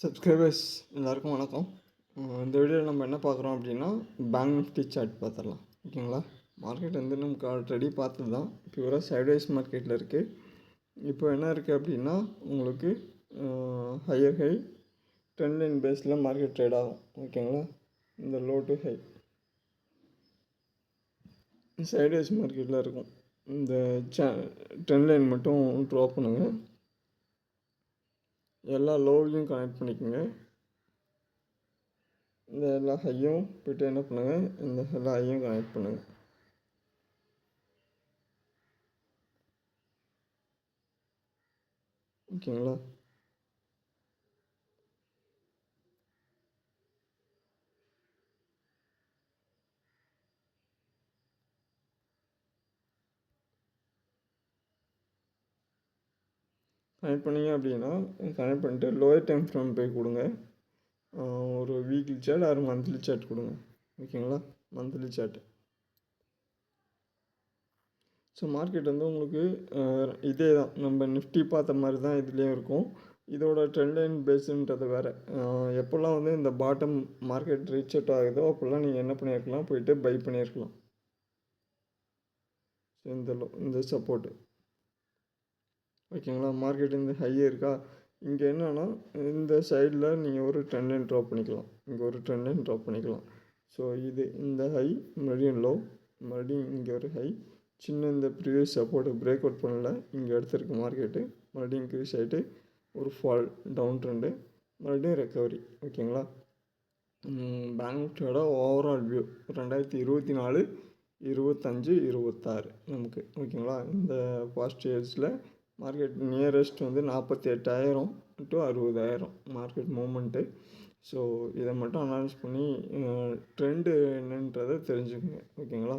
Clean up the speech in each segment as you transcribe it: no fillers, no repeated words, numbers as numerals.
Subscribers எல்லாருக்கும் வணக்கம். இந்த வீடியோவில் நம்ம என்ன பார்க்குறோம் அப்படின்னா பேங்க் நிஃப்டி சார்ட் பார்த்துடலாம். ஓகேங்களா? மார்க்கெட் வந்து நமக்கு ஆல்ரெடி பார்த்தது தான். பியூராக சைட்வைஸ் மார்க்கெட்டில் இருக்குது. இப்போ என்ன இருக்குது அப்படின்னா உங்களுக்கு ஹையர் ஹை ட்ரெண்ட் லைன் பேஸில் மார்க்கெட் ட்ரேட் ஆகும். ஓகேங்களா? இந்த லோ டு ஹை சைட்வைஸ் மார்க்கெட்டில் இருக்கும். இந்த ட்ரெண்ட் லைன் மட்டும் ட்ரா பண்ணுங்கள். எல்லா லோவையும் கனெக்ட் பண்ணிக்கோங்க. இந்த எல்லா ஹையும் போய்ட்டு என்ன பண்ணுங்கள், இந்த எல்லா ஹையும் கனெக்ட் பண்ணுங்கள். ஓகேங்களா? கனெக்ட் பண்ணிங்க அப்படின்னா கனெக்ட் பண்ணிட்டு லோயர் டைம் ஃப்ரேம் போய் கொடுங்க. ஒரு weekly chart or monthly chart கொடுங்க. ஓகேங்களா? Monthly chart. ஸோ மார்க்கெட் வந்து உங்களுக்கு இதே தான், நம்ம நிஃப்டி பார்த்த மாதிரி தான் இதுலேயும் இருக்கும். இதோட ட்ரெண்ட் லைன் பேஸுன்றது வேறு. எப்போல்லாம் வந்து இந்த பாட்டம் மார்க்கெட் ரீச் அவுட் ஆகுதோ அப்போல்லாம் நீங்கள் என்ன பண்ணியிருக்கலாம், போயிட்டு பை பண்ணியிருக்கலாம். ஸோ இந்த சப்போர்ட்டு. ஓகேங்களா? மார்க்கெட் இந்த ஹை இருக்கா, இங்கே என்னென்னா இந்த சைடில் நீங்கள் ஒரு ட்ரெண்ட் லைன் ட்ரா பண்ணிக்கலாம். இங்கே ஒரு ட்ரெண்ட் லைன் ட்ரா பண்ணிக்கலாம். ஸோ இந்த ஹை மறுபடியும் லோ, மறுபடியும் இங்கே ஒரு ஹை, சின்ன இந்த ப்ரீவியஸ் சப்போர்ட்டு பிரேக் அவுட் பண்ணல, இங்கே எடுத்துருக்கு மார்க்கெட்டு, மறுபடியும் இன்க்ரீஸ் ஆகிட்டு ஒரு ஃபால் டவுன் ட்ரெண்டு, மறுபடியும் ரெக்கவரி. ஓகேங்களா? பேங்க் நிஃப்டியோட ஓவரால் வியூ 2024, 25, 26 நமக்கு. ஓகேங்களா? இந்த பாஸ்ட் இயர்ஸில் மார்க்கெட் நியரஸ்ட் வந்து 48,000 டு 60,000 மார்க்கெட் மூமெண்ட்டு. ஸோ இதை மட்டும் அனலைஸ் பண்ணி ட்ரெண்டு என்னன்றதை தெரிஞ்சுக்கோங்க. ஓகேங்களா?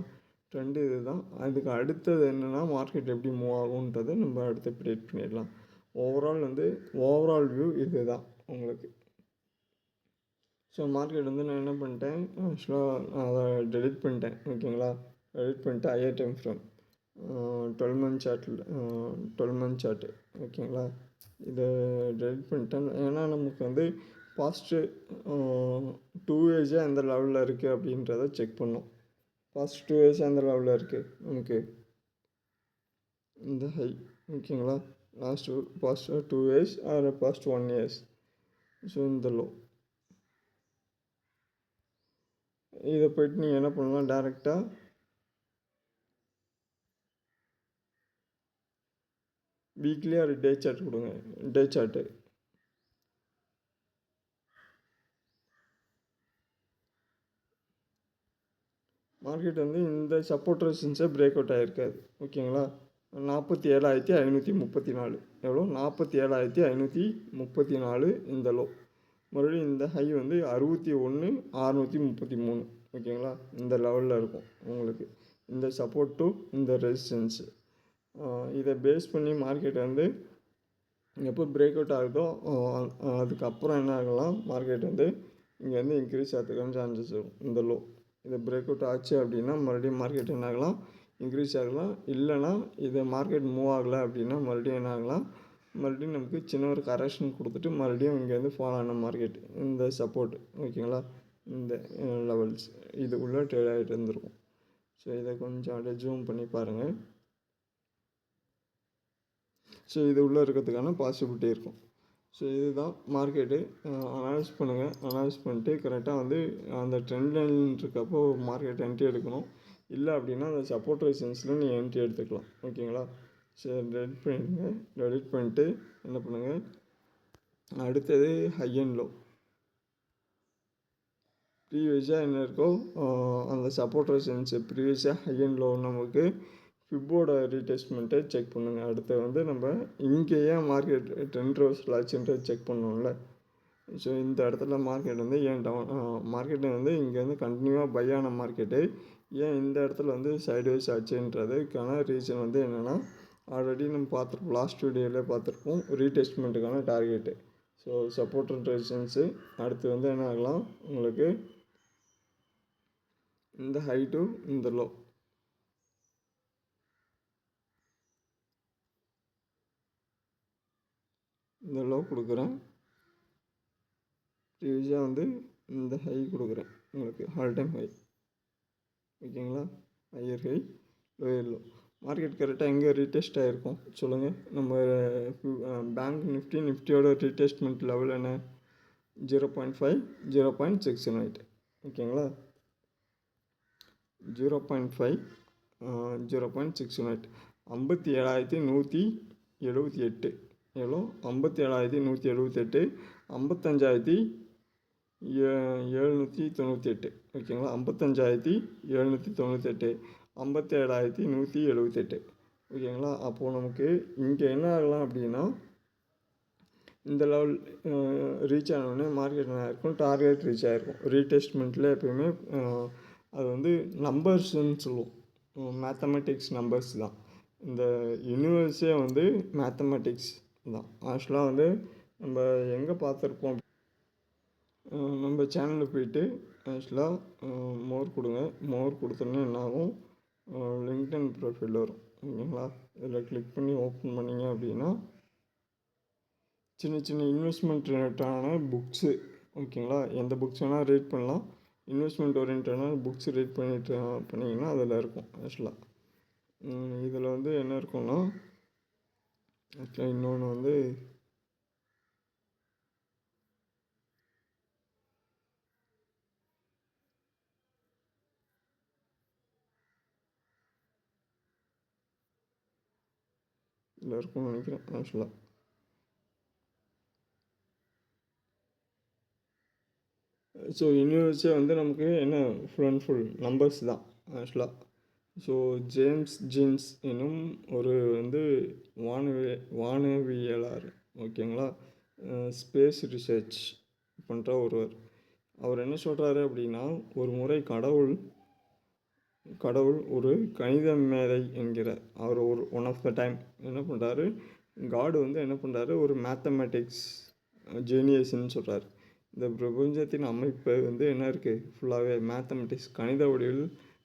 ட்ரெண்டு இது தான். அதுக்கு அடுத்தது என்னென்னா மார்க்கெட் எப்படி மூவ் ஆகுன்றதை நம்ம அடுத்து ப்ரெடிக்ட் பண்ணிடலாம். ஓவரால் வியூ இது தான் உங்களுக்கு. ஸோ மார்க்கெட் வந்து நான் என்ன பண்ணிட்டேன், ஆக்சுவலாக நான் அதை டெலிட் பண்ணிட்டேன். ஓகேங்களா? டெலிட் பண்ணிட்டு higher time frame 12 month chart. ஓகேங்களா? இதை டெலிட் பண்ணிட்டேன். ஏன்னா நமக்கு வந்து பாஸ்ட்டு 2 இயர்ஸாக எந்த லெவலில் இருக்குது அப்படின்றத செக் பண்ணோம். பாஸ்ட் 2 இயர்ஸாக எந்த லெவலில் இருக்குது நமக்கு இந்த ஹை. ஓகேங்களா? Past 2 years or past 1 years. So இந்த லோ. இதை போய்ட்டு நீங்கள் என்ன பண்ணலாம், டேரெக்டாக வீக்லி ஒரு டே சார்ட் கொடுங்க. டே சார்ட்டு மார்க்கெட் வந்து இந்த சப்போர்ட் ரெசிஸ்டன்ஸை பிரேக் அவுட் ஆகிருக்காது. ஓகேங்களா? 47,534 எவ்வளோ, 47,534 இந்த லோ. மறுபடியும் இந்த ஹை வந்து 61,633. ஓகேங்களா? இந்த லெவலில் இருக்கும் உங்களுக்கு இந்த சப்போர்ட் டு இந்த ரெசிஸ்டன்ஸு. இதை பேஸ் பண்ணி மார்க்கெட் வந்து எப்போ பிரேக் அவுட் ஆகுதோ அதுக்கப்புறம் என்ன ஆகலாம், மார்க்கெட் வந்து இங்கே வந்து இன்க்ரீஸ் ஆகிறதுக்கான சான்சஸ் இருக்கும். இந்த லோ இதை பிரேக் அவுட் ஆச்சு அப்படின்னா மறுபடியும் மார்க்கெட் என்ன ஆகலாம், இன்க்ரீஸ் ஆகலாம். இல்லைனா இதை மார்க்கெட் மூவ் ஆகலை அப்படின்னா மறுபடியும் என்ன ஆகலாம், மறுபடியும் நமக்கு சின்ன ஒரு கரெக்ஷன் கொடுத்துட்டு மறுபடியும் இங்கேருந்து ஃபால் ஆன மார்க்கெட் இந்த சப்போர்ட். ஓகேங்களா? இந்த லெவல்ஸ் இது உள்ளே ட்ரேட் ஆகிட்டு இருந்திருக்கும். ஸோ இதை கொஞ்சம் அப்படியே ஜூம் பண்ணி பாருங்கள். ஸோ இது உள்ளே இருக்கிறதுக்கான பாசிபிலிட்டி இருக்கும். ஸோ இதுதான் மார்க்கெட்டு. அனலைஸ் பண்ணுங்கள். அனலைஸ் பண்ணிட்டு கரெக்டாக வந்து அந்த ட்ரெண்ட் லைன் இருக்கப்போ மார்க்கெட் என்ட்ரி எடுக்கணும். இல்லை அப்படின்னா அந்த சப்போர்ட் ரெசிஸ்டன்ஸில் நீங்கள் என்ட்ரி எடுத்துக்கலாம். ஓகேங்களா? சரி, டெலிட் பண்ணிடுங்க. டெலிட் பண்ணிட்டு என்ன பண்ணுங்கள், அடுத்தது ஹை அண்ட் லோ. ப்ரீவியஸாக என்ன இருக்கோ அந்த சப்போர்ட் ரெசிஸ்டன்ஸு ப்ரீவியஸாக ஹை அண்ட் லோ நமக்கு ஃபிப்போட ரீடெஸ்ட்மெண்ட்டை செக் பண்ணுங்கள். அடுத்து வந்து நம்ம இங்கேயே மார்க்கெட் ட்ரெண்ட் ரிவர்சல் ஆச்சுன்றது செக் பண்ணோம்ல. ஸோ இந்த இடத்துல மார்க்கெட் வந்து ஏன் டவுன், மார்க்கெட்டு வந்து இங்கே வந்து கண்டினியூவாக பை ஆன மார்க்கெட்டு ஏன் இந்த இடத்துல வந்து சைட்வைஸ் ஆச்சுன்றதுக்கான ரீசன் வந்து என்னென்னா, ஆல்ரெடி நம்ம பார்த்துருப்போம், லாஸ்ட் வீடியோவிலே பார்த்துருப்போம், ரீடெஸ்ட்மெண்ட்டுக்கான target. So support and resistance. அடுத்து வந்து என்ன ஆகலாம் உங்களுக்கு, இந்த ஹை டு இந்த லோ. இந்த லோ கொடுக்குறேன். ப்ரீவியஸாக வந்து இந்த ஹை கொடுக்குறேன் உங்களுக்கு, ஆல் டைம் ஹை. ஓகேங்களா, higher high lower low. Market கரெக்டாக எங்கே ரீடெஸ்ட் ஆகிருக்கும் சொல்லுங்கள்? நம்ம பேங்க் நிஃப்டியோட ரீடெஸ்ட்மெண்ட் லெவல் என்ன? 0.5 0.618. ஓகேங்களா, 0.5 0.618. 57,178 எவ்வளோ? 57,178. 55,798. ஓகேங்களா, 55,798. 57,178. ஓகேங்களா, அப்போது நமக்கு இங்கே என்ன ஆகலாம் அப்படின்னா, இந்த லெவல் ரீச் ஆனோடனே மார்க்கெட் என்ன ஆகிருக்கும்? டார்கெட் ரீச் ஆகிருக்கும். ரீடெஸ்ட்மெண்ட்டில் எப்போயுமே அது வந்து நம்பர்ஸ்ன்னு சொல்லுவோம், மேத்தமெட்டிக்ஸ் நம்பர்ஸ் தான். இந்த யூனிவர்ஸே வந்து மேத்தமெட்டிக்ஸ் தான். ஆக்சுவலாக வந்து நம்ம எங்கே பார்த்துருப்போம், நம்ம சேனலில் போயிட்டு ஆக்சுவலாக மோர் கொடுங்க. மோர் கொடுத்தோன்னே என்னாகும்? லிங்க்டின் ப்ரொஃபைல் வரும். ஓகேங்களா, இதில் கிளிக் பண்ணி ஓப்பன் பண்ணிங்க அப்படின்னா சின்ன சின்ன இன்வெஸ்ட்மெண்ட் ரிலேட்டடான புக்ஸு. ஓகேங்களா, எந்த புக்ஸ் வேணால் ரீட் பண்ணலாம். இன்வெஸ்ட்மெண்ட் ஓரியன்டான புக்ஸ் ரீட் பண்ணிங்கன்னா அதில் இருக்கும். ஆக்சுவலாக இதில் வந்து என்ன இருக்கும்னா, ஆக்சுவலாக இன்னொன்று வந்து இதில் இருக்கும்னு நினைக்கிறேன். ஆக்சுவலாக ஸோ யூனிவர்ஸே வந்து நமக்கு என்ன, ஃபுல் அண்ட் ஃபுல் நம்பர்ஸ் தான் ஆக்சுவலாக. ஸோ ஜேம்ஸ் ஜீன்ஸ் என்னும் ஒரு வந்து வானவியலாளர், ஓகேங்களா, ஸ்பேஸ் ரிசர்ச் பண்ணுற ஒருவர். அவர் என்ன சொல்கிறாரு அப்படின்னா, ஒரு முறை கடவுள் ஒரு கணித மேதை என்கிறார். அவர் ஒன் ஆஃப் த டைம் என்ன பண்ணுறாரு, காடு வந்து என்ன பண்ணுறாரு, ஒரு மேத்தமெட்டிக்ஸ் ஜீனியஸ்ன்னு சொல்கிறார். இந்த பிரபஞ்சத்தின் அமைப்பு வந்து என்ன இருக்குது, ஃபுல்லாகவே மேத்தமெட்டிக்ஸ் கணித வடிவில்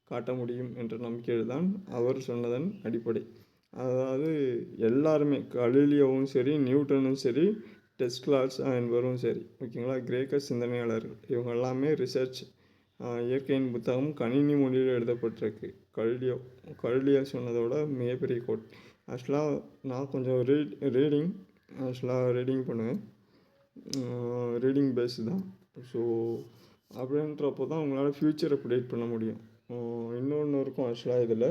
காட்ட முடியும் என்ற நம்பிக்கையில் தான் அவர் சொன்னதன் அடிப்படை. அதாவது எல்லாருமே, கலீலியோவும் சரி, நியூட்டனும் சரி, டெஸ்லாஸ் என்பவரும் சரி, ஓகேங்களா, கிரேக்க சிந்தனையாளர்கள், இவங்க எல்லாமே ரிசர்ச் இயற்கையின் புத்தகம் கணினி மொழியில் எழுதப்பட்டிருக்கு. கலிலியோ சொன்னதோட மிகப்பெரிய கோட். ஆக்சுவலாக நான் கொஞ்சம் ரீடிங் பண்ணுவேன், ரீடிங் பேஸு தான். ஸோ அப்படின்றப்போ தான் உங்களால் ஃப்யூச்சரை ப்ரெடிக்ட் பண்ண முடியும். இன்னொன்று இருக்கும் ஆக்சுவலாக இதில்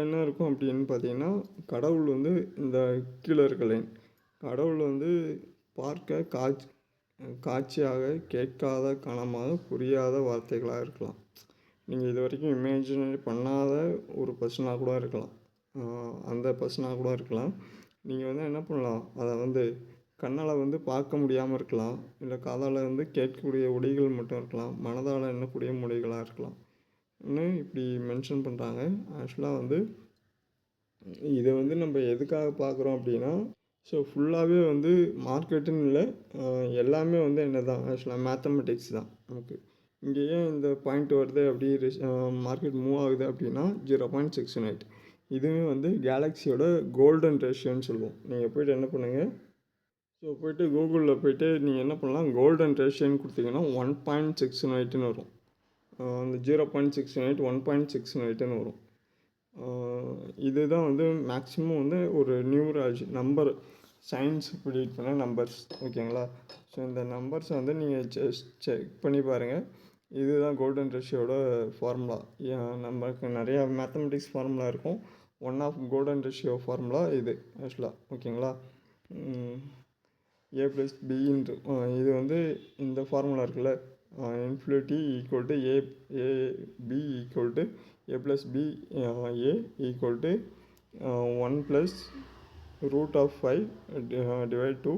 என்ன இருக்கும் அப்படின்னு பார்த்தீங்கன்னா, கடவுள் வந்து இந்த கீழே இருக்க லைன், கடவுள் வந்து பார்க்க காட்சியாக, கேட்காத கனமாக, புரியாத வார்த்தைகளாக இருக்கலாம். நீங்கள் இது வரைக்கும் இமேஜினரி பண்ணாத ஒரு பர்சனாக கூட இருக்கலாம், அந்த பர்சனாக கூட இருக்கலாம். நீங்கள் வந்து என்ன பண்ணலாம், அதை வந்து கண்ணால் வந்து பார்க்க முடியாமல் இருக்கலாம், இல்லை காதால் வந்து கேட்கக்கூடிய ஒலிகள் மட்டும் இருக்கலாம், மனதால் எண்ணக்கூடிய மொழிகளாக இருக்கலாம். இன்னும் இப்படி மென்ஷன் பண்ணுறாங்க. ஆக்சுவலாக வந்து இதை வந்து நம்ம எதுக்காக பார்க்குறோம் அப்படின்னா, ஸோ ஃபுல்லாகவே வந்து மார்க்கெட்டுன்னு இல்லை, எல்லாமே வந்து என்ன தான், ஆக்சுவலாக மேத்தமெட்டிக்ஸ் தான் நமக்கு. இங்கே ஏன் இந்த பாயிண்ட் வருது, அப்படி மார்க்கெட் மூவ் ஆகுது அப்படின்னா 0.618. இதுவே வந்து கேலக்ஸியோட கோல்டன் ரேஷியோன்னு சொல்லுவோம். நீங்கள் போய்ட்டு என்ன பண்ணுங்கள், ஸோ போய்ட்டு கூகுளில் போய்ட்டு நீங்கள் என்ன பண்ணலாம், கோல்டன் ரேஷியோன்னு கொடுத்தீங்கன்னா 1.618 வரும். அந்த 0.618 1.618 வரும். இதுதான் வந்து மேக்ஸிமம் வந்து ஒரு நியூமராலஜி நம்பர் சயின்ஸ் ப்ரிடிக்ட் பண்ண நம்பர்ஸ். ஓகேங்களா, ஸோ இந்த நம்பர்ஸை வந்து நீங்கள் செக் பண்ணி பாருங்கள். இதுதான் கோல்டன் ரேஷியோட ஃபார்முலா. நமக்கு நிறையா மேத்தமெட்டிக்ஸ் ஃபார்முலா இருக்கும். One of golden ratio formula இது ஆக்சுவலாக. ஓகேங்களா, A+Bன்ற இது வந்து இந்த ஃபார்முலா இருக்குல்ல, infinity equal to AB equal to A+B A equal to 1+√5 divide 2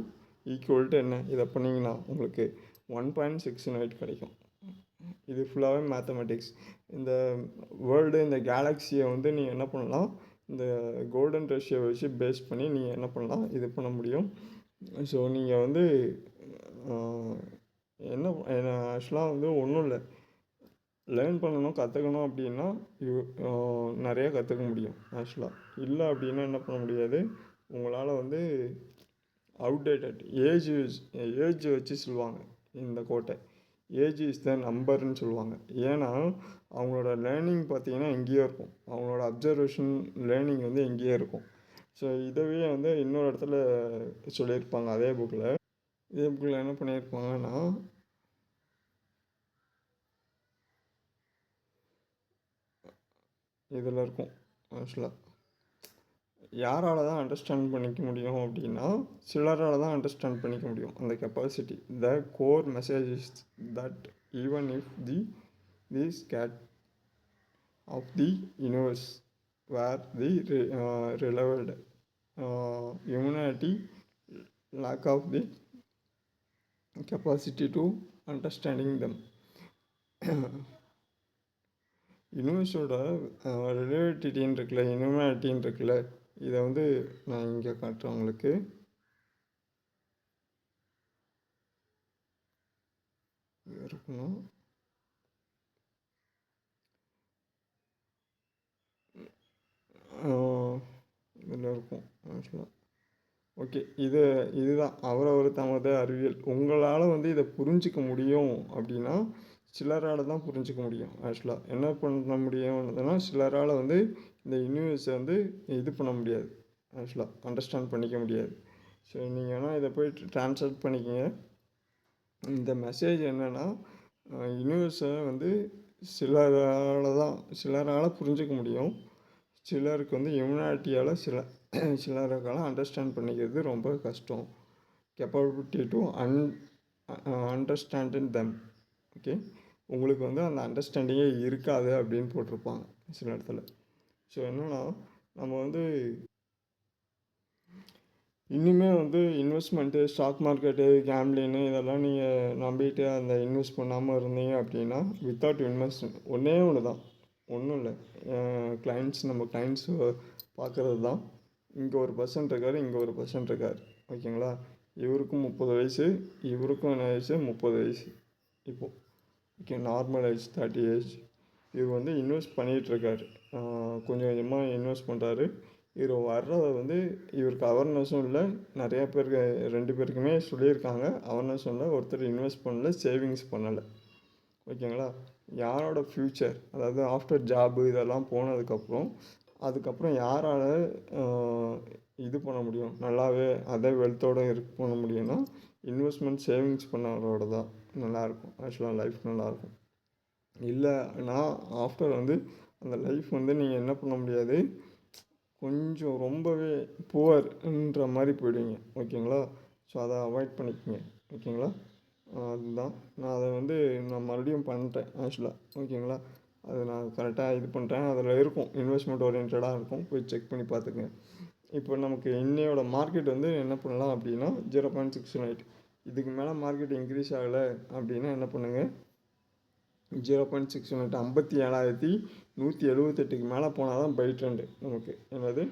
equal to என்ன, இதை பண்ணிங்கன்னா உங்களுக்கு 1.618 கிடைக்கும். இது ஃபுல்லாகவே மேத்தமெட்டிக்ஸ். இந்த வேர்ல்டு, இந்த கேலக்ஸியை வந்து நீங்கள் என்ன பண்ணலாம், இந்த கோல்டன் ரேஷியோ வச்சு பேஸ் பண்ணி நீங்கள் என்ன பண்ணலாம், இது பண்ண முடியும். ஸோ நீங்கள் வந்து என்ன ஆக்சுவலாக வந்து ஒன்றும் இல்லை, லேர்ன் பண்ணணும், கற்றுக்கணும் அப்படின்னா நிறையா கற்றுக்க முடியும். ஆக்சுவலாக இல்லை அப்படின்னா என்ன பண்ண முடியாது, உங்களால் வந்து அவுடேட்டட். ஏஜ் வச்சு சொல்லுவாங்க இந்த கோட்டை. ஏஜ் இஸ் த நம்பர்ன்னு சொல்லுவாங்க. ஏன்னா அவங்களோட லேர்னிங் பார்த்தீங்கன்னா எங்கேயோ இருக்கும். அவங்களோட அப்சர்வேஷன் லேர்னிங் வந்து எங்கேயோ இருக்கும். ஸோ இதவே வந்து இன்னொரு இடத்துல சொல்லியிருப்பாங்க அதே புக்கில். இதே புக்கில் என்ன பண்ணியிருப்பாங்கன்னா, இதில் இருக்கும் ஆக்சுவலாக. யாரால தான் அண்டர்ஸ்டாண்ட் பண்ணிக்க முடியும் அப்படின்னா, சிலரால் தான் அண்டர்ஸ்டாண்ட் பண்ணிக்க முடியும் அந்த capacity. The core message is that even if the scale of the universe where the relevant humanity lack of the capacity to understanding them. யூனிவர்ஸோட ரிலேட்டிவிட்டின்னு இருக்குல்ல, ஹியூமனிட்டின்னு இருக்குல்ல, இதை வந்து நான் இங்கே காட்டுறேன் உங்களுக்கு. இருக்கணும் இதில் இருக்கும் ஆக்சுவலாக. ஓகே, இதுதான் அவரவர் தமது அறிவியல். உங்களால் வந்து இதை புரிஞ்சிக்க முடியும் அப்படின்னா சிலரால் தான் புரிஞ்சிக்க முடியும். ஆக்சுவலாக என்ன பண்ண முடியும்னா, சிலரால் வந்து இந்த யூனிவர்ஸை வந்து இது பண்ண முடியாது, ஆக்சுவலாக அண்டர்ஸ்டாண்ட் பண்ணிக்க முடியாது. ஸோ நீங்கள் வேணால் இதை போய் ட்ரான்ஸ்லேட் பண்ணிக்கங்க. இந்த மெசேஜ் என்னென்னா, யூனிவர்ஸை வந்து சிலரால் புரிஞ்சிக்க முடியும். சிலருக்கு வந்து ஹியூமனிட்டியால் சிலருக்கால் அண்டர்ஸ்டாண்ட் பண்ணிக்கிறது ரொம்ப கஷ்டம். Capability to understanding them. Okay, உங்களுக்கு வந்து அந்த அண்டர்ஸ்டாண்டிங்கே இருக்காது அப்படின்னு போட்டிருப்பாங்க சில இடத்துல. ஸோ என்னென்னா, நம்ம வந்து இன்னுமே வந்து இன்வெஸ்ட்மெண்ட்டு, ஸ்டாக் மார்க்கெட்டு, கேம்லின்னு இதெல்லாம் நீங்கள் நம்பிட்டு அந்த இன்வெஸ்ட் பண்ணாமல் இருந்தீங்க அப்படின்னா, வித்தவுட் இன்வெஸ்ட்மெண்ட் ஒன்றே ஒன்று தான், ஒன்றும் இல்லை, நம்ம கிளைண்ட்ஸ் பார்க்குறது தான். இங்கே ஒரு பர்சன் இருக்கார், இங்கே ஒரு பர்சன் இருக்கார். ஓகேங்களா, இவருக்கும் 30 வயசு, இவருக்கும் என்ன வயசு 30 வயசு இப்போது. Okay, normal age 30 age. இவர் வந்து இன்வெஸ்ட் பண்ணிகிட்ருக்காரு, கொஞ்சம் கொஞ்சமாக இன்வெஸ்ட் பண்ணுறாரு. இவர் வர்றதை வந்து இவருக்கு அவேர்னஸும் இல்லை. நிறையா பேருக்கு 2 பேருக்குமே சொல்லியிருக்காங்க, அவேர்னஸும் இல்லை. ஒருத்தர் இன்வெஸ்ட் பண்ணல, சேவிங்ஸ் பண்ணலை. ஓகேங்களா, யாரோட ஃப்யூச்சர், அதாவது ஆஃப்டர் ஜாபு இதெல்லாம் அதுக்கப்புறம் யாரால் இது பண்ண முடியும், நல்லாவே அதே வெல்த்தோடு பண்ண முடியும்னா, இன்வெஸ்ட்மெண்ட் சேவிங்ஸ் பண்ணவரோட தான் நல்லாயிருக்கும். ஆக்சுவலாக லைஃப் நல்லாயிருக்கும். இல்லைனா ஆஃப்டர் வந்து அந்த லைஃப் வந்து நீங்கள் என்ன பண்ண முடியாது, கொஞ்சம் ரொம்பவே புவர்ன்ற மாதிரி போயிடுவீங்க. ஓகேங்களா, ஸோ அதை அவாய்ட் பண்ணிக்கோங்க. ஓகேங்களா, அதுதான் நான் அதை வந்து நான் மறுபடியும் பண்ணிட்டேன் ஆக்சுவலாக. ஓகேங்களா, அதை நான் கரெக்டாக இது பண்ணுறேன். அதில் இருக்கும், இன்வெஸ்ட்மெண்ட் ஓரியன்டாக இருக்கும், போய் செக் பண்ணி பார்த்துக்குங்க. இப்போ நமக்கு இன்னையோட மார்க்கெட் வந்து என்ன பண்ணலாம் அப்படின்னா 0.618. இதுக்கு மேலே மார்க்கெட் இன்க்ரீஸ் ஆகலை அப்படின்னா என்ன பண்ணுங்கள், 0.618 57,178க்கு மேலே போனால் தான் பை ட்ரெண்டு நமக்கு. என்னது,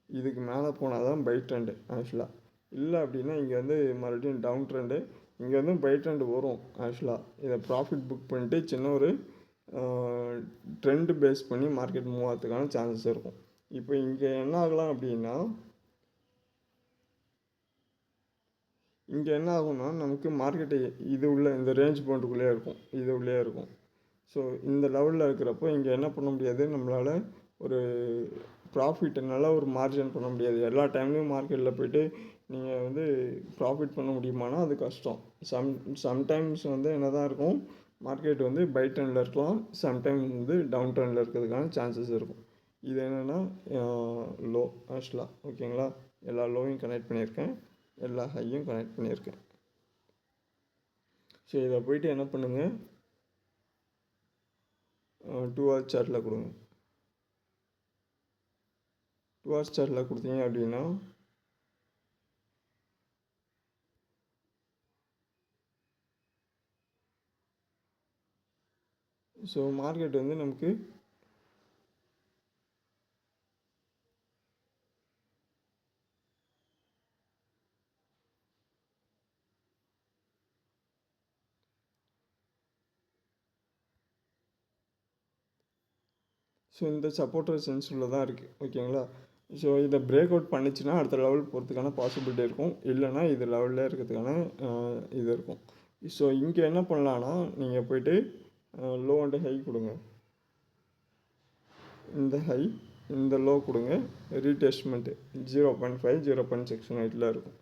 இதுக்கு மேலே போனால் தான் பை ட்ரெண்டு ஆக்சுவலாக. இல்லை அப்படின்னா இங்கே வந்து மறுபடியும் டவுன் ட்ரெண்டு, இங்கே வந்து பை ட்ரெண்டு வரும் ஆக்சுவலாக. இதை ப்ராஃபிட் புக் பண்ணிட்டு சின்ன ஒரு ட்ரெண்டு பேஸ் பண்ணி மார்க்கெட் மூவ் ஆகிறதுக்கான சான்சஸ் இருக்கும். இப்போ இங்கே என்ன ஆகலாம் அப்படின்னா, இங்கே என்ன ஆகும்னா நமக்கு மார்க்கெட்டு இது உள்ள இந்த ரேஞ்ச் பவுண்டுக்குள்ளே இருக்கும், இது உள்ளே இருக்கும். ஸோ இந்த லெவலில் இருக்கிறப்போ இங்கே என்ன பண்ண முடியாது, நம்மளால் ஒரு ப்ராஃபிட்டை நல்லா ஒரு மார்ஜின் பண்ண முடியாது. எல்லா டைம்லேயும் மார்க்கெட்டில் போய்ட்டு நீங்கள் வந்து ப்ராஃபிட் பண்ண முடியுமானா அது கஷ்டம். சம்டைம்ஸ் வந்து என்ன தான் இருக்கும், மார்க்கெட் வந்து பை ட்ரெண்டில் இருக்கலாம், சம்டைம்ஸ் வந்து டவுன் ட்ரெண்டில் இருக்கிறதுக்கான சான்சஸ் இருக்கும். இது என்னென்னா லோ ஆக்சுவலாக. ஓகேங்களா, எல்லா லோவையும் கனெக்ட் பண்ணியிருக்கேன், எல்லா ஹையும் கனெக்ட் பண்ணியிருக்கேன். ஸோ இதை போய்ட்டு என்ன பண்ணுங்கள், 2 hours சார்ட்டில் கொடுங்க. 2 hours சார்ட்டில் கொடுத்தீங்க அப்படின்னா ஸோ மார்க்கெட் வந்து நமக்கு ஸோ இந்த சப்போர்ட் ரெசிஸ்டன்ஸில் தான் இருக்குது. ஓகேங்களா, ஸோ இதை பிரேக் அவுட் பண்ணிச்சுன்னா அடுத்த லெவல் போகிறதுக்கான பாசிபிலிட்டி இருக்கும். இல்லைன்னா இது லெவலில் இருக்கிறதுக்கான இது இருக்கும். ஸோ இங்கே என்ன பண்ணலான்னா நீங்கள் போய்ட்டு லோ அண்ட் ஹை கொடுங்க. இந்த ஹை இந்த லோ கொடுங்க. ரீடெஸ்ட்மெண்ட்டு 0.5 0.69 இருக்கும்.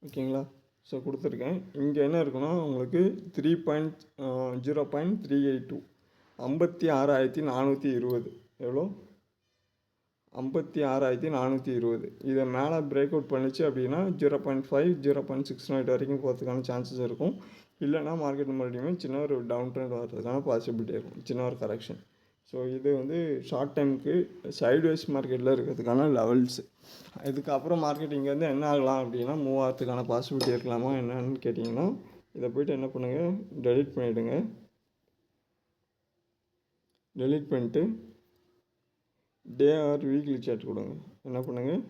ஓகேங்களா? ஸோ கொடுத்துருக்கேன். இங்கே என்ன இருக்குன்னா உங்களுக்கு 0.382 56,420 எவ்வளோ? 56,420. இதை மேலே பிரேக் அவுட் பண்ணிச்சு அப்படின்னா 0.5 0.69 வரைக்கும் போகிறதுக்கான சான்சஸ் இருக்கும். இல்லைனா மார்க்கெட் மறுபடியும் சின்ன ஒரு டவுன் ட்ரெண்ட் வர்றதுக்கான பாசிபிலிட்டி இருக்கும், சின்ன ஒரு கரெக்ஷன். ஸோ இது வந்து ஷார்ட் டைமுக்கு சைட்வேஸ் மார்க்கெட்டில் இருக்கிறதுக்கான லெவல்ஸ். இதுக்கப்புறம் மார்க்கெட் இங்கேருந்து என்ன ஆகலாம் அப்படின்னா மூவ் ஆகிறதுக்கான பாசிபிலிட்டி இருக்கலாமா என்னன்னு கேட்டிங்கன்னா, இதை போய்ட்டு என்ன பண்ணுங்கள், டெலீட் பண்ணிவிடுங்க. டெலீட் பண்ணிட்டு டே ஆர் வீக்லி சார்ட் கொடுங்க. என்ன பண்ணுங்கள்,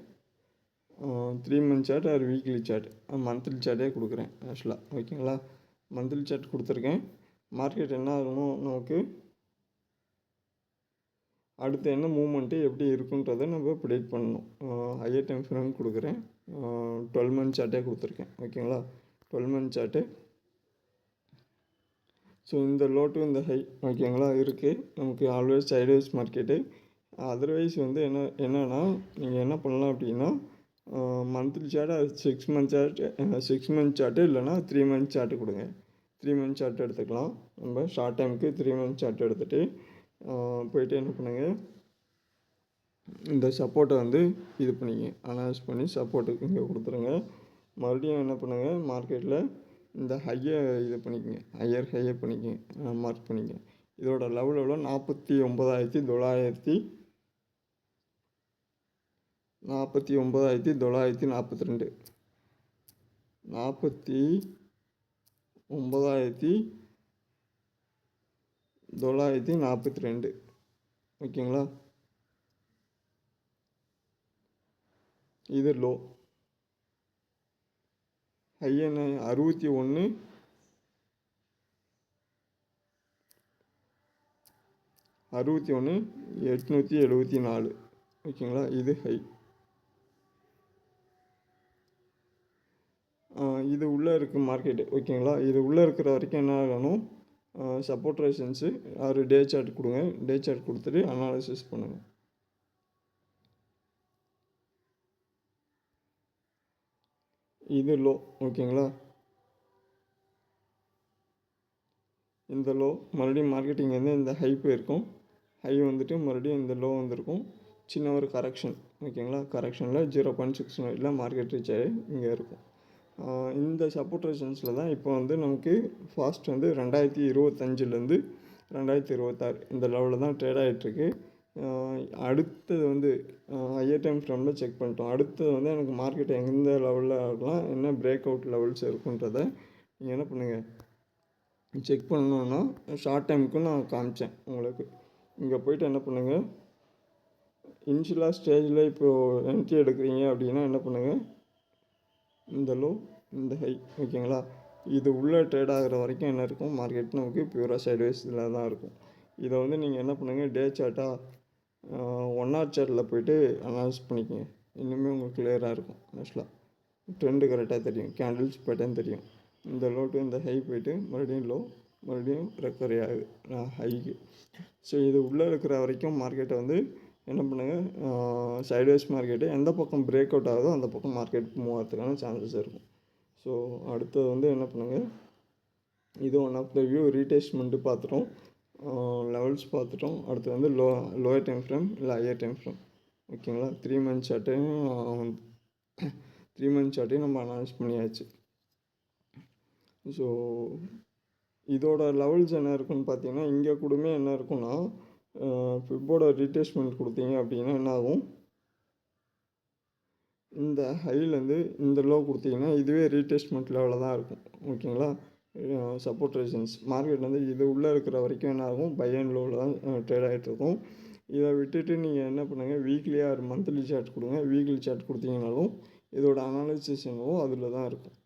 3 month chart or weekly chart, monthly சார்ட்டே கொடுக்குறேன் ஆக்சுவலாக. ஓகேங்களா? மந்த்லி சார்ட் கொடுத்துருக்கேன். மார்க்கெட் என்ன ஆகணும், நமக்கு அடுத்து என்ன மூவ்மெண்ட்டு எப்படி இருக்குன்றதை நம்ம ப்ரிடிக்ட் பண்ணணும். ஹையர் டைம் ஃப்ரேம் கொடுக்குறேன். 12 month சார்ட்டே கொடுத்துருக்கேன். ஓகேங்களா? 12 month சார்ட்டு. ஸோ இந்த லோ டு இந்த ஹை ஓகேங்களா இருக்குது நமக்கு ஆல்வேஸ் சைட்வேஸ் மார்க்கெட்டு. அதர்வைஸ் வந்து என்னென்னா நீங்கள் என்ன பண்ணலாம் அப்படின்னா, monthly chart 6 month chart 6 month chart இல்லைனா 3 month சார்ட்டு கொடுங்க. 3 month சார்ட் எடுத்துக்கலாம். நம்ம ஷார்ட் டைமுக்கு 3 month சார்ட் எடுத்துகிட்டு போய்ட்டு என்ன பண்ணுங்கள், இந்த சப்போர்ட்டை வந்து இது பண்ணிங்க அனலைஸ் பண்ணி சப்போர்ட்டுக்கு இங்கே கொடுத்துருங்க. மறுபடியும் என்ன பண்ணுங்கள், மார்க்கெட்டில் இந்த ஹையை இது பண்ணிக்கங்க, ஹையர் ஹையை பண்ணிக்கங்க, மார்க் பண்ணிக்கங்க. இதோட லெவல் எவ்வளோ, 49,942 49,942 ஓகேங்களா? இது லோ. ஹை என்ன 61,874 ஓகேங்களா? இது ஹை. இது உள்ளே இருக்குது மார்க்கெட்டு. ஓகேங்களா? இது உள்ளே இருக்கிற வரைக்கும் என்ன ஆகணும், சப்போர்ட் ரெசிஸ்டன்ஸு ஒரு டே சார்ட் கொடுங்க. டே சார்ட் கொடுத்துட்டு அனாலிசிஸ் பண்ணுங்கள். இது லோ. ஓகேங்களா? இந்த லோ மறுபடியும் மார்க்கெட்டிங் வந்து இந்த ஹை போயிருக்கும். ஹை வந்துட்டு மறுபடியும் இந்த லோ வந்திருக்கும். சின்ன ஒரு கரெக்ஷன். ஓகேங்களா? கரெக்ஷனில் 0.69 மார்க்கெட் ரீச் ஆகி இங்கே இருக்கும். இந்த சப்போர்ட் ரெசிஸ்டன்ஸில் தான் இப்போ வந்து நமக்கு ஃபாஸ்ட் வந்து 2025லேருந்து 2026 இந்த லெவலில் தான் ட்ரேட் ஆகிட்டுருக்கு. அடுத்தது வந்து ஹையர் டைம் ஃப்ரேமில் செக் பண்ணிட்டோம். அடுத்தது வந்து எனக்கு மார்க்கெட் எந்த லெவலில் ஆகலாம், என்ன பிரேக் அவுட் லெவல்ஸ் இருக்குன்றதை நீங்கள் என்ன பண்ணுங்கள், செக் பண்ணணுன்னா ஷார்ட் டைமுக்கும் நான் காமிச்சேன் உங்களுக்கு. இங்கே போய்ட்டு என்ன பண்ணுங்கள், இனிஷியலாக ஸ்டேஜில் இப்போது என்ட்ரி எடுக்கிறீங்க அப்படின்னா என்ன பண்ணுங்கள், இந்த லோ இந்த ஹை ஓகேங்களா, இது உள்ளே ட்ரேட் ஆகிற வரைக்கும் என்ன இருக்கும், மார்க்கெட் நமக்கு பியூராக சைட்வேஸ் இதில் தான் இருக்கும். இதை வந்து நீங்கள் என்ன பண்ணுங்கள், டே சார்ட்டாக 1 hour சார்ட்டில் போய்ட்டு அனலைஸ் பண்ணிக்கோங்க. இன்னுமே உங்களுக்கு கிளியராக இருக்கும். ஆக்சுவலாக ட்ரெண்டு கரெக்டாக தெரியும், கேண்டில்ஸ் பேட்டர்ன் தெரியும். இந்த லோ டு இந்த ஹை போய்ட்டு மறுபடியும் லோ, மறுபடியும் ரெக்கவரி ஆகுது ஹைக்கு. ஸோ இது உள்ளே இருக்கிற வரைக்கும் மார்க்கெட்டை வந்து என்ன பண்ணுங்கள், சைட்வேஸ் மார்க்கெட்டு எந்த பக்கம் பிரேக் அவுட் ஆகுதோ அந்த பக்கம் மார்க்கெட் மூவ் ஆகிறதுக்கான சான்சஸ் இருக்கும். ஸோ அடுத்தது வந்து என்ன பண்ணுங்கள், இது ஒன் ஆஃப் த வியூ ரீடெஸ்ட்மெண்ட்டு பார்த்துட்டோம், லெவல்ஸ் பார்த்துட்டோம். அடுத்து வந்து லோயர் டைம் ஃப்ரேம் இல்லை ஹையர் டைம் ஃப்ரேம் ஓகேங்களா. 3 month சார்ட்டையும் நம்ம அனலைஸ் பண்ணியாச்சு. ஸோ இதோட லெவல்ஸ் என்ன இருக்குன்னு பார்த்தீங்கன்னா, இங்கே கூடமே என்ன இருக்குன்னா, ஃபிப்போட ரீடெஸ்ட்மெண்ட் கொடுத்தீங்க அப்படின்னா என்ன ஆகும், இந்த ஹைலேருந்து இந்த லோ கொடுத்தீங்கன்னா இதுவே ரீடெஸ்ட்மெண்ட் லெவலில் தான் இருக்கும். ஓகேங்களா? சப்போர்ட் ரெசிஸ்டன்ஸ் மார்க்கெட் வந்து இது உள்ளே இருக்கிற வரைக்கும் என்ன ஆகும், பை அண்ட் லோவில் தான் ட்ரேட் ஆகிட்ருக்கும். இதை விட்டுட்டு நீங்கள் என்ன பண்ணுங்கள், வீக்லி ஆர் மந்த்லி சார்ட் கொடுங்க. வீக்லி சார்ட் கொடுத்தீங்கனாலும் இதோட அனாலிசிஸ் என்னவோ அதில் தான் இருக்கும்.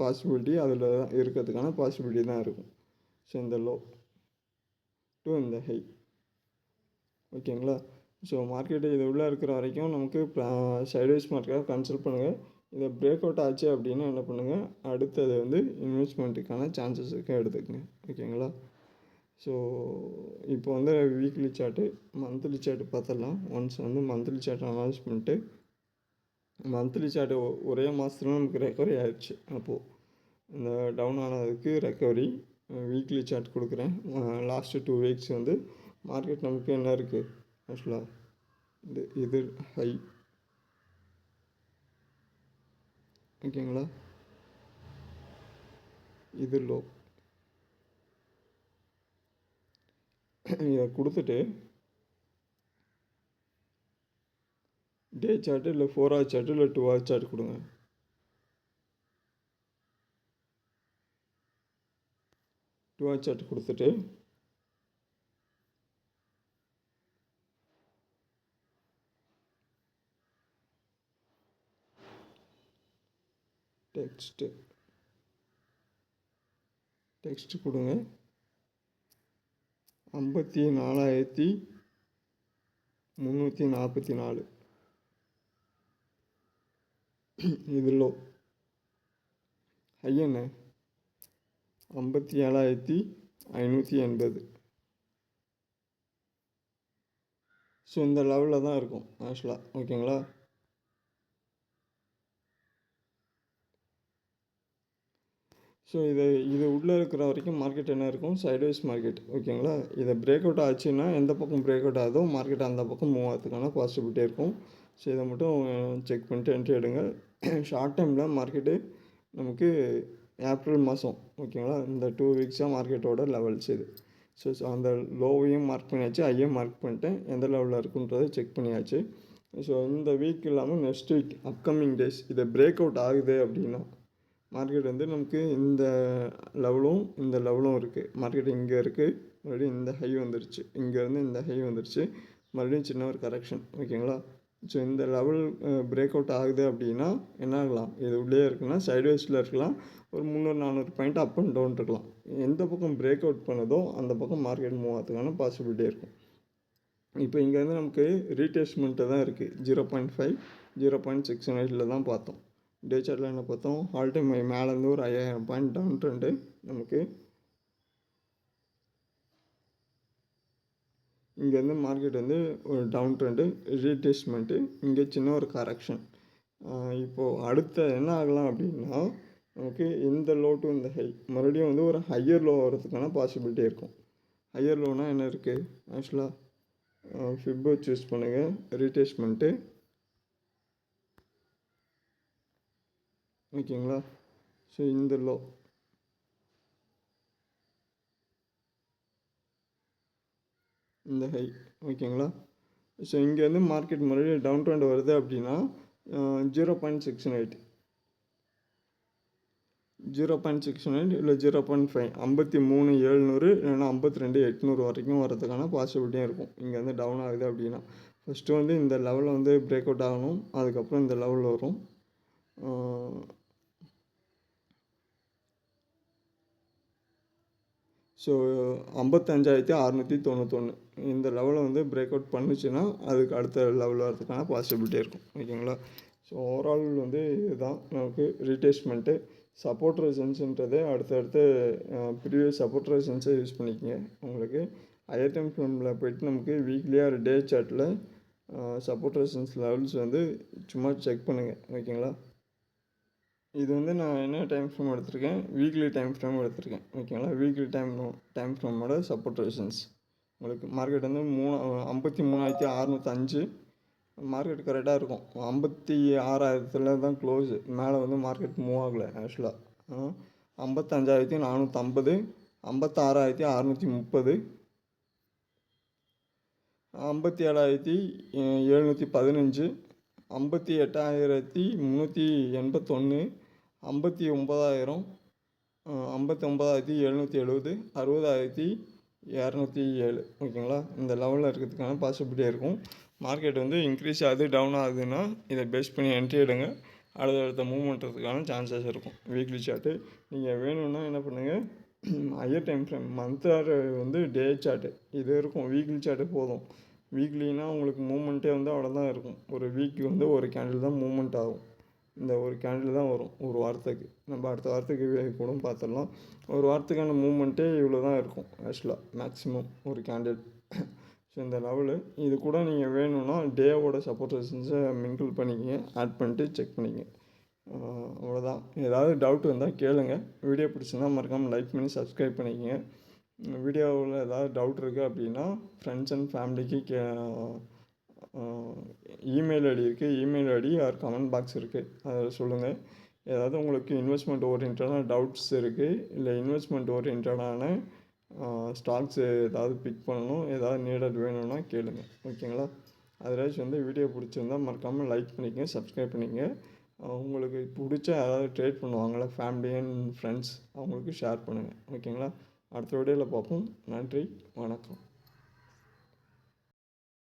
பாசிபிலிட்டி அதில் இருக்கிறதுக்கான பாசிபிலிட்டி தான் இருக்கும். ஸோ இந்த லோ டு இந்த ஹை, ஓகேங்களா. ஸோ மார்க்கெட்டு இது உள்ளே இருக்கிற வரைக்கும் நமக்கு சைட்வைஸ் மார்க்கெட்டாக கன்சல்ட் பண்ணுங்கள். இதை பிரேக் அவுட் ஆச்சு அப்படின்னா என்ன பண்ணுங்கள், அடுத்தது வந்து இன்வெஸ்ட்மெண்ட்டுக்கான சான்சஸ் இருக்க எடுத்துக்கங்க, ஓகேங்களா. ஸோ இப்போ வந்து வீக்லி சார்ட்டு மந்த்லி சார்ட்டு பார்த்துடலாம். ஒன்ஸ் வந்து மந்த்லி சார்ட் அனலைஸ் பண்ணிட்டு, மந்த்லி சார்ட்டு ஒரே மாதத்துல நமக்கு ரெக்கவரி ஆயிடுச்சு. அப்போது இந்த டவுன் ஆனதுக்கு ரெக்கவரி வீக்லி சார்ட் கொடுக்குறேன். லாஸ்ட்டு 2 வீக்ஸ் வந்து மார்க்கெட் நமக்கு என்ன இருக்குது ஆக்சுவலாக, இது ஹை, ஓகேங்களா, இது லோ. இதை கொடுத்துட்டு டே சார்ட்டு இல்லை 4 hour சார்ட்டு இல்லை 2 hour சார்ட் கொடுங்க. டூ hour சார்ட் கொடுத்துட்டு டெக்ஸ்ட் கொடுங்க. 54,344 இது லோ. ஹை என்ன 57,580. ஸோ இந்த லெவலில் தான் இருக்கும் ஆக்சுவலாக, ஓகேங்களா. ஸோ இது உள்ளே இருக்கிற வரைக்கும் மார்க்கெட் என்ன இருக்கும், சைட்வைஸ் மார்க்கெட், ஓகேங்களா. இதை பிரேக் அவுட் ஆச்சுன்னா எந்த பக்கம் பிரேக் அவுட் ஆகுதோ மார்க்கெட் அந்த பக்கம் மூவ் ஆகிறதுக்கான பாசிபிலிட்டி இருக்கும். ஸோ இதை மட்டும் செக் பண்ணிட்டு என்ட்ரி எடுங்க. ஷார்ட் டைமில் மார்க்கெட்டு நமக்கு ஏப்ரல் மாதம், ஓகேங்களா, இந்த 2 வீக்ஸாக மார்க்கெட்டோட லெவல்ஸ் இது. ஸோ அந்த லோவையும் மார்க் பண்ணியாச்சு, ஹையும் மார்க் பண்ணிட்டேன், எந்த லெவலில் இருக்குன்றதை செக் பண்ணியாச்சு. ஸோ இந்த வீக் இல்லாமல் நெக்ஸ்ட் வீக் அப்கமிங் டேஸ் இதை பிரேக் அவுட் ஆகுது அப்படின்னா மார்க்கெட் வந்து நமக்கு இந்த லெவலும் இருக்குது. மார்க்கெட் இங்கே இருக்குது, மறுபடியும் இந்த ஹை வந்துருச்சு, இங்கேருந்து இந்த ஹை வந்துருச்சு, மறுபடியும் சின்ன ஒரு கரெக்ஷன், ஓகேங்களா. ஸோ இந்த லெவல் பிரேக் அவுட் ஆகுது அப்படின்னா என்ன ஆகலாம், இது உள்ளே இருக்குன்னா சைட்வைஸில் இருக்கலாம், ஒரு 300-400 பாயிண்ட் அப் அண்ட் டவுன் இருக்கலாம். எந்த பக்கம் பிரேக் அவுட் பண்ணுதோ அந்த பக்கம் மார்க்கெட் மூவ் ஆகிறதுக்கான பாசிபிலிட்டி இருக்கும். இப்போ இங்கேருந்து நமக்கு ரீடெஸ்ட்மெண்ட்டு தான் இருக்குது. 0.5 0.69 தான் பார்த்தோம். டே சார்ட்டில் என்ன பார்த்தோம், ஆல் டைம் மேலேருந்து ஒரு 5000 பாயிண்ட் டவுன் ட்ரெண்டு நமக்கு. இங்கேருந்து மார்க்கெட் வந்து ஒரு டவுன் ட்ரெண்டு, ரீடெஸ்ட்மெண்ட்டு, இங்கே சின்ன ஒரு கரெக்ஷன். இப்போது அடுத்த என்ன ஆகலாம் அப்படின்னா நமக்கு இந்த லோ டு இந்த ஹை மறுபடியும் வந்து ஒரு ஹையர் லோ வரதுக்கான பாசிபிலிட்டி இருக்கும். ஹையர் லோனால் என்ன இருக்குது ஆக்சுவலாக, ஃபிப்போ சூஸ் பண்ணுங்கள், ரீடெஸ்ட்மெண்ட்டு, ஓகேங்களா. ஸோ இந்த லோ இந்த ஹை, ஓகேங்களா. ஸோ இங்கேருந்து மார்க்கெட் மறுபடியும் டவுன் ட்ரெண்ட் வருது அப்படின்னா 0.69 இல்லை 0.5, 53,700 இல்லைன்னா 52,800 வரைக்கும் வரதுக்கான பாசிபிலிட்டியும் இருக்கும். இங்கேருந்து டவுன் ஆகுது அப்படின்னா ஃபஸ்ட்டு வந்து இந்த லெவலில் வந்து பிரேக் அவுட் ஆகணும், அதுக்கப்புறம் இந்த லெவலில் வரும். ஸோ 55,691 இந்த லெவலில் வந்து பிரேக் அவுட் பண்ணுச்சுன்னா அதுக்கு அடுத்த லெவலில் வரதுக்கான பாசிபிலிட்டி இருக்கும், ஓகேங்களா. ஸோ ஓவரால் வந்து இதுதான் நமக்கு ரீடெஸ்ட்மெண்ட்டு. சப்போர்ட் ரெசிஸ்டன்ஸ்ன்றது அடுத்தடுத்து ப்ரீவியஸ் சப்போர்ட் ரெசிஸ்டன்ஸை யூஸ் பண்ணிக்கங்க. உங்களுக்கு ஹையர் டைம் ஃப்ரேமில் போய்ட்டு நமக்கு வீக்லியாக ஒரு டே சார்ட்டில் சப்போர்ட் ரெசிஸ்டன்ஸ் லெவல்ஸ் வந்து சும்மா செக் பண்ணுங்கள், ஓகேங்களா. இது வந்து நான் என்ன டைம் ஃப்ரேம் எடுத்திருக்கேன், வீக்லி டைம் ஃப்ரேம் எடுத்திருக்கேன், ஓகேங்களா. வீக்லி டைம் ஃப்ரேமோட சப்போர்ட் ரெசிஸ்டன்ஸ் உங்களுக்கு மார்க்கெட் வந்து 53,605 மார்க்கெட் கரெக்டாக இருக்கும். 56,000 தான் க்ளோஸு, மேலே வந்து மார்க்கெட் மூவ் ஆகலை ஆக்சுவலாக. 55,450, 56,630, 57,715, 58,381, 59,000, 59,770, 60,207, ஓகேங்களா. இந்த லெவலில் இருக்கிறதுக்கான பாசிபிலிட்டி இருக்கும். மார்க்கெட் வந்து இன்க்ரீஸ் ஆகுது டவுன் ஆகுதுன்னா இதை பேஸ் பண்ணி என்ட்ரி எடுங்க. அடுத்தடுத்த மூவ் பண்ணுறதுக்கான சான்சஸ் இருக்கும். வீக்லி சார்ட்டு நீங்கள் வேணும்னா என்ன பண்ணுங்கள், higher time frame month or வந்து டே சார்ட்டு இது இருக்கும். வீக்லி சார்ட்டு போதும். வீக்லினா உங்களுக்கு மூவ்மெண்ட்டே வந்து அவ்வளோதான் இருக்கும். ஒரு வீக்கு வந்து ஒரு கேண்டில் தான் மூவ்மெண்ட் ஆகும். இந்த ஒரு கேண்டில் தான் வரும் ஒரு வாரத்துக்கு. நம்ம அடுத்த வாரத்துக்கு கூட பார்த்துடலாம். ஒரு வாரத்துக்கான மூவ்மெண்ட்டே இவ்வளோ தான் இருக்கும் ஆக்சுவலாக மேக்ஸிமம் ஒரு கேண்டில். ஸோ இந்த லெவலு இது கூட நீங்கள் வேணும்னா டேவோட சப்போர்ட் ரெசிஸ்டன்ஸை மிங்கிள் பண்ணிக்கங்க, ஆட் பண்ணிட்டு செக் பண்ணிக்கங்க. அவ்வளோதான். ஏதாவது டவுட் இருந்தால் கேளுங்க. வீடியோ பிடிச்சிருந்தா மறக்காமல் லைக் பண்ணி சப்ஸ்கிரைப் பண்ணிக்கங்க. வீடியோவில் ஏதாவது டவுட் இருக்குது அப்படின்னா ஃப்ரெண்ட்ஸ் அண்ட் ஃபேமிலிக்கு இமெயில் ஐடி இருக்குது. Email ID or comment box இருக்குது, அதில் சொல்லுங்கள். ஏதாவது உங்களுக்கு இன்வெஸ்ட்மெண்ட் ஓரியன்டான டவுட்ஸ் இருக்குது, இல்லை இன்வெஸ்ட்மெண்ட் ஓரியன்டான ஸ்டாக்ஸ் ஏதாவது பிக் பண்ணணும், ஏதாவது நீடட் வேணும்னா கேளுங்க. ஓகேங்களா? அதர்வைஸ் வந்து வீடியோ பிடிச்சிருந்தா மறக்காமல் லைக் பண்ணிக்கங்க, சப்ஸ்கிரைப் பண்ணிக்கங்க. உங்களுக்கு பிடிச்ச யாராவது ட்ரேட் பண்ணுவாங்களா ஃபேமிலி அண்ட் ஃப்ரெண்ட்ஸ், அவங்களுக்கு ஷேர் பண்ணுங்கள். ஓகேங்களா? அடுத்த வீடியோவில் பார்ப்போம். நன்றி, வணக்கம்.